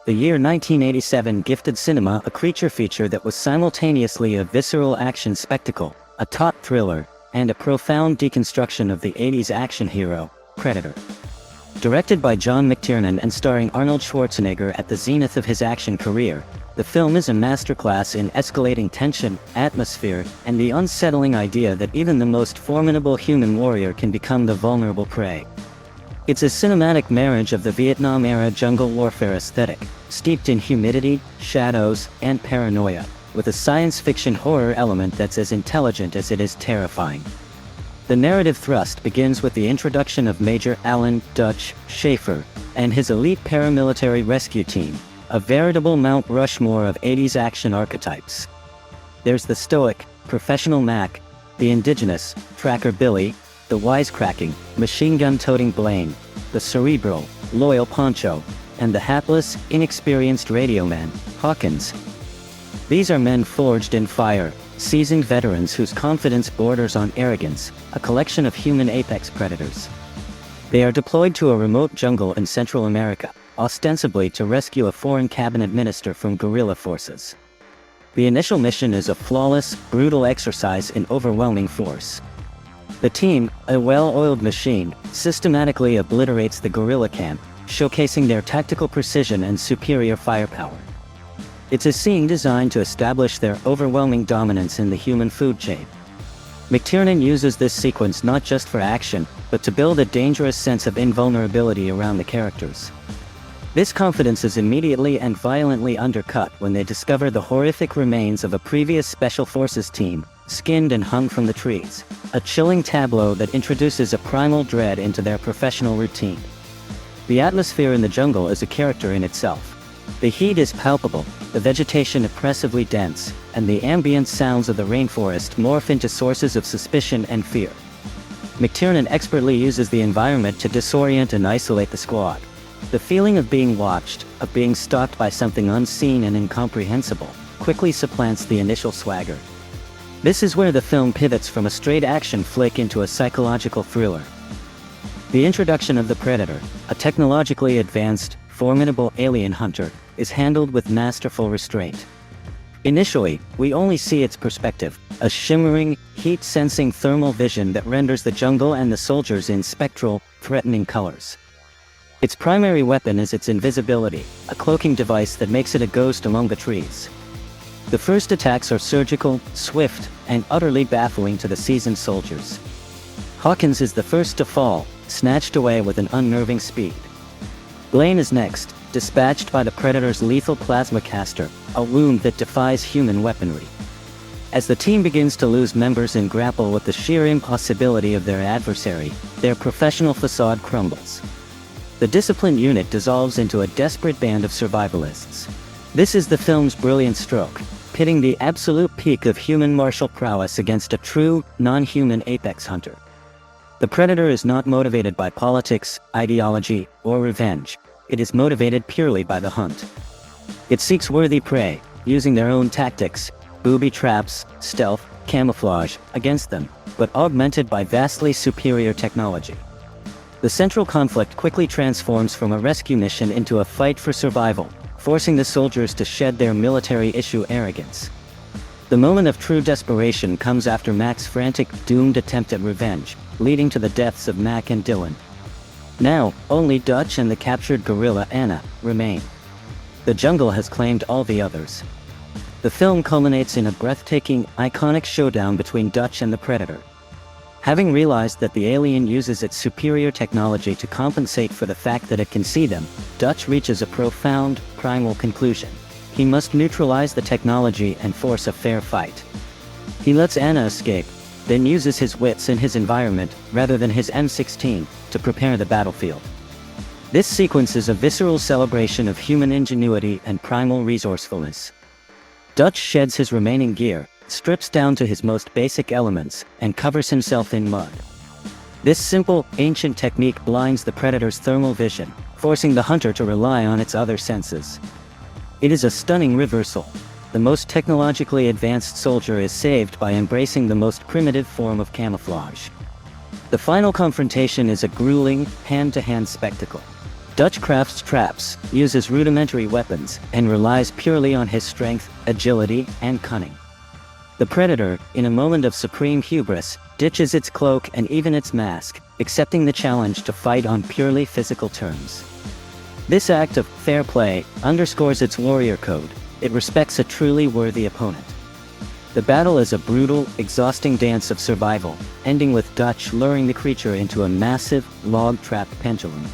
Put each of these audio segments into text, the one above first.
The year 1987 gifted cinema a creature feature that was simultaneously a visceral action spectacle, a taut thriller, and a profound deconstruction of the 80s action hero, Predator. Directed by John McTiernan and starring Arnold Schwarzenegger at the zenith of his action career, the film is a masterclass in escalating tension, atmosphere, and the unsettling idea that even the most formidable human warrior can become the vulnerable prey. It's a cinematic marriage of the Vietnam-era jungle warfare aesthetic, steeped in humidity, shadows, and paranoia, with a science fiction horror element that's as intelligent as it is terrifying. The narrative thrust begins with the introduction of Major Alan "Dutch" Schaefer and his elite paramilitary rescue team, a veritable Mount Rushmore of 80s action archetypes. There's the stoic, professional Mac, the indigenous, tracker Billy, the wisecracking, machine-gun-toting Blaine, the cerebral, loyal Poncho, and the hapless, inexperienced radio man, Hawkins. These are men forged in fire, seasoned veterans whose confidence borders on arrogance, a collection of human apex predators. They are deployed to a remote jungle in Central America, ostensibly to rescue a foreign cabinet minister from guerrilla forces. The initial mission is a flawless, brutal exercise in overwhelming force. The team, a well-oiled machine, systematically obliterates the guerrilla camp, showcasing their tactical precision and superior firepower. It's a scene designed to establish their overwhelming dominance in the human food chain. McTiernan uses this sequence not just for action, but to build a dangerous sense of invulnerability around the characters. This confidence is immediately and violently undercut when they discover the horrific remains of a previous Special Forces team, skinned and hung from the trees, a chilling tableau that introduces a primal dread into their professional routine. The atmosphere in the jungle is a character in itself. The heat is palpable, the vegetation oppressively dense, and the ambient sounds of the rainforest morph into sources of suspicion and fear. McTiernan expertly uses the environment to disorient and isolate the squad. The feeling of being watched, of being stalked by something unseen and incomprehensible, quickly supplants the initial swagger. This is where the film pivots from a straight action flick into a psychological thriller. The introduction of the Predator, a technologically advanced, formidable alien hunter, is handled with masterful restraint. Initially, we only see its perspective, a shimmering, heat-sensing thermal vision that renders the jungle and the soldiers in spectral, threatening colors. Its primary weapon is its invisibility, a cloaking device that makes it a ghost among the trees. The first attacks are surgical, swift, and utterly baffling to the seasoned soldiers. Hawkins is the first to fall, snatched away with an unnerving speed. Blaine is next, dispatched by the Predator's lethal plasma caster, a wound that defies human weaponry. As the team begins to lose members and grapple with the sheer impossibility of their adversary, their professional facade crumbles. The disciplined unit dissolves into a desperate band of survivalists. This is the film's brilliant stroke, pitting the absolute peak of human martial prowess against a true, non-human apex hunter. The Predator is not motivated by politics, ideology, or revenge. It is motivated purely by the hunt. It seeks worthy prey, using their own tactics, booby traps, stealth, camouflage, against them, but augmented by vastly superior technology. The central conflict quickly transforms from a rescue mission into a fight for survival, forcing the soldiers to shed their military-issue arrogance. The moment of true desperation comes after Mac's frantic, doomed attempt at revenge, leading to the deaths of Mac and Dylan. Now, only Dutch and the captured guerrilla Anna remain. The jungle has claimed all the others. The film culminates in a breathtaking, iconic showdown between Dutch and the Predator. Having realized that the alien uses its superior technology to compensate for the fact that it can see them, Dutch reaches a profound, primal conclusion. He must neutralize the technology and force a fair fight. He lets Anna escape, then uses his wits and his environment, rather than his M16, to prepare the battlefield. This sequence is a visceral celebration of human ingenuity and primal resourcefulness. Dutch sheds his remaining gear, strips down to his most basic elements, and covers himself in mud. This simple, ancient technique blinds the Predator's thermal vision, forcing the hunter to rely on its other senses. It is a stunning reversal. The most technologically advanced soldier is saved by embracing the most primitive form of camouflage. The final confrontation is a grueling, hand-to-hand spectacle. Dutch crafts traps, uses rudimentary weapons, and relies purely on his strength, agility, and cunning. The predator, in a moment of supreme hubris, ditches its cloak and even its mask, accepting the challenge to fight on purely physical terms. This act of fair play underscores its warrior code. It respects a truly worthy opponent. The battle is a brutal, exhausting dance of survival, ending with Dutch luring the creature into a massive, log-trapped pendulum.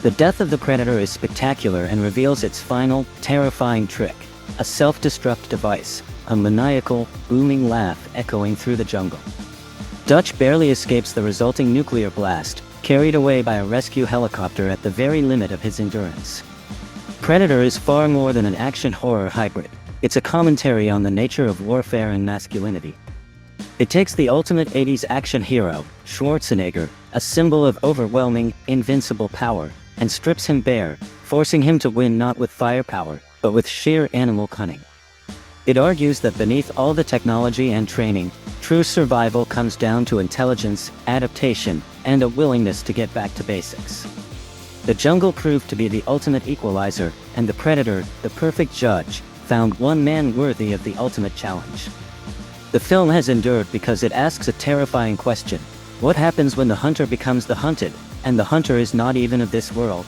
The death of the predator is spectacular and reveals its final, terrifying trick, a self-destruct device, a maniacal, booming laugh echoing through the jungle. Dutch barely escapes the resulting nuclear blast, carried away by a rescue helicopter at the very limit of his endurance. Predator is far more than an action horror hybrid. It's a commentary on the nature of warfare and masculinity. It takes the ultimate 80s action hero, Schwarzenegger, a symbol of overwhelming, invincible power, and strips him bare, forcing him to win not with firepower, but with sheer animal cunning. It argues that beneath all the technology and training, true survival comes down to intelligence, adaptation, and a willingness to get back to basics. The jungle proved to be the ultimate equalizer, and the predator, the perfect judge, found one man worthy of the ultimate challenge. The film has endured because it asks a terrifying question: what happens when the hunter becomes the hunted, and the hunter is not even of this world?